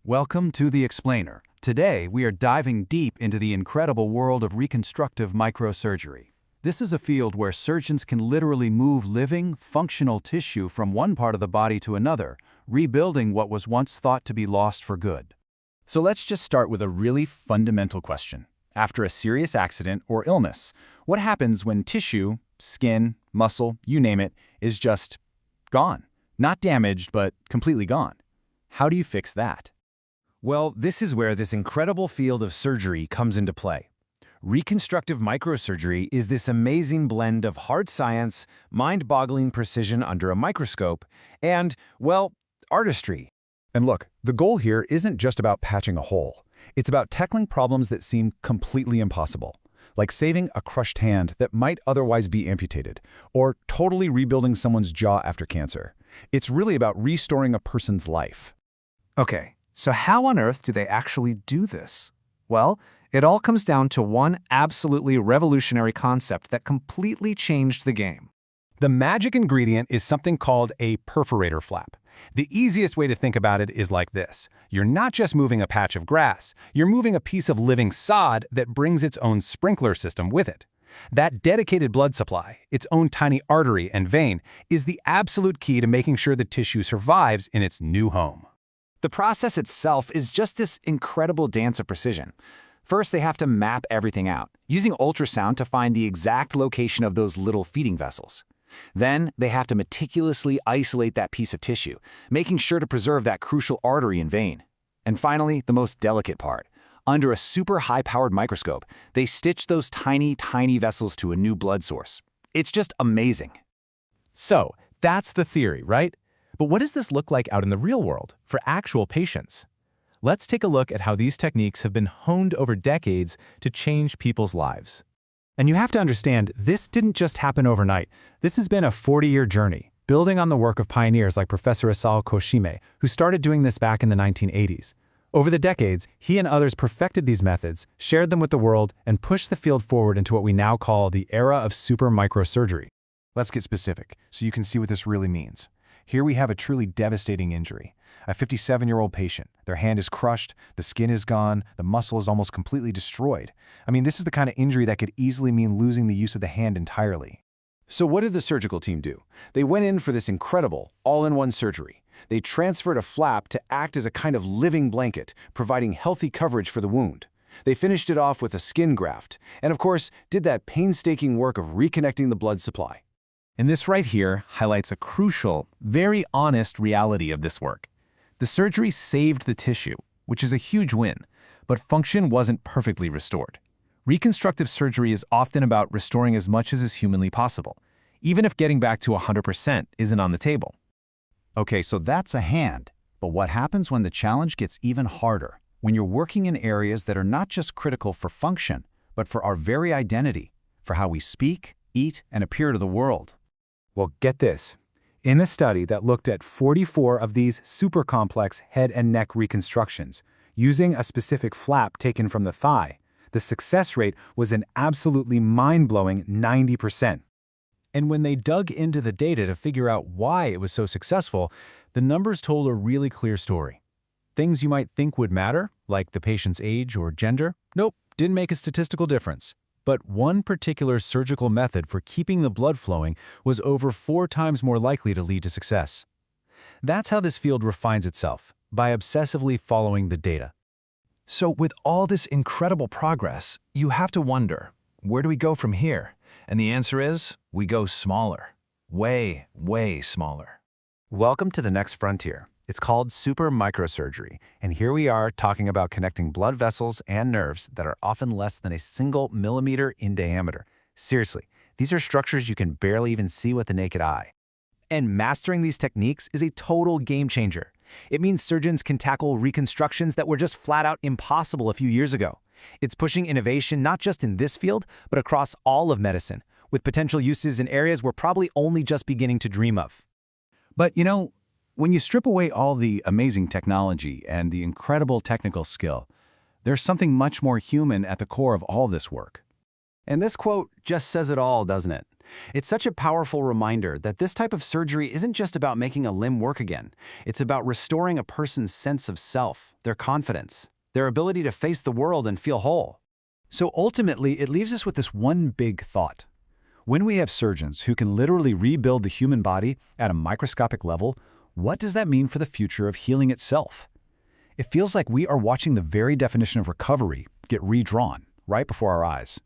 Welcome to The Explainer. Today, we are diving deep into the incredible world of reconstructive microsurgery. This is a field where surgeons can literally move living, functional tissue from one part of the body to another, rebuilding what was once thought to be lost for good. So let's just start with a really fundamental question. After a serious accident or illness, what happens when tissue, skin, muscle, you name it, is just gone? Not damaged, but completely gone. How do you fix that? Well, this is where this incredible field of surgery comes into play. Reconstructive microsurgery is this amazing blend of hard science, mind-boggling precision under a microscope, and, well, artistry. And look, the goal here isn't just about patching a hole. It's about tackling problems that seem completely impossible, like saving a crushed hand that might otherwise be amputated, or totally rebuilding someone's jaw after cancer. It's really about restoring a person's life. Okay, so how on earth do they actually do this? Well, it all comes down to one absolutely revolutionary concept that completely changed the game. The magic ingredient is something called a perforator flap. The easiest way to think about it is like this. You're not just moving a patch of grass, you're moving a piece of living sod that brings its own sprinkler system with it. That dedicated blood supply, its own tiny artery and vein, is the absolute key to making sure the tissue survives in its new home. The process itself is just this incredible dance of precision. First, they have to map everything out, using ultrasound to find the exact location of those little feeding vessels. Then, they have to meticulously isolate that piece of tissue, making sure to preserve that crucial artery and vein. And finally, the most delicate part. Under a super high-powered microscope, they stitch those tiny vessels to a new blood source. It's just amazing. So, that's the theory, right? But what does this look like out in the real world, for actual patients? Let's take a look at how these techniques have been honed over decades to change people's lives. And you have to understand, this didn't just happen overnight. This has been a 40-year journey, building on the work of pioneers like Professor Prof Koshima, who started doing this back in the 1980s. Over the decades, he and others perfected these methods, shared them with the world, and pushed the field forward into what we now call the era of super microsurgery. Let's get specific, so you can see what this really means. Here we have a truly devastating injury. A 57-year-old patient. Their hand is crushed, the skin is gone, the muscle is almost completely destroyed. I mean, this is the kind of injury that could easily mean losing the use of the hand entirely. So what did the surgical team do? They went in for this incredible, all-in-one surgery. They transferred a flap to act as a kind of living blanket, providing healthy coverage for the wound. They finished it off with a skin graft, and of course, did that painstaking work of reconnecting the blood supply. And this right here highlights a crucial, very honest reality of this work. The surgery saved the tissue, which is a huge win, but function wasn't perfectly restored. Reconstructive surgery is often about restoring as much as is humanly possible, even if getting back to 100% isn't on the table. Okay, so that's a hand. But what happens when the challenge gets even harder? When you're working in areas that are not just critical for function, but for our very identity, for how we speak, eat, and appear to the world. Well, get this. In a study that looked at 44 of these super complex head and neck reconstructions, using a specific flap taken from the thigh, the success rate was an absolutely mind-blowing 90%. And when they dug into the data to figure out why it was so successful, the numbers told a really clear story. Things you might think would matter, like the patient's age or gender, nope, didn't make a statistical difference. But one particular surgical method for keeping the blood flowing was over 4 times more likely to lead to success. That's how this field refines itself, by obsessively following the data. So with all this incredible progress, you have to wonder, where do we go from here? And the answer is, we go smaller. Way, way smaller. Welcome to the next frontier. It's called super microsurgery, and here we are talking about connecting blood vessels and nerves that are often less than a single millimeter in diameter. Seriously, these are structures you can barely even see with the naked eye. And mastering these techniques is a total game changer. It means surgeons can tackle reconstructions that were just flat out impossible a few years ago. It's pushing innovation not just in this field, but across all of medicine, with potential uses in areas we're probably only just beginning to dream of. But you know, when you strip away all the amazing technology and the incredible technical skill, there's something much more human at the core of all this work. And this quote just says it all, doesn't it? It's such a powerful reminder that this type of surgery isn't just about making a limb work again. It's about restoring a person's sense of self, their confidence, their ability to face the world and feel whole. So ultimately, it leaves us with this one big thought. When we have surgeons who can literally rebuild the human body at a microscopic level, what does that mean for the future of healing itself? It feels like we are watching the very definition of recovery get redrawn right before our eyes.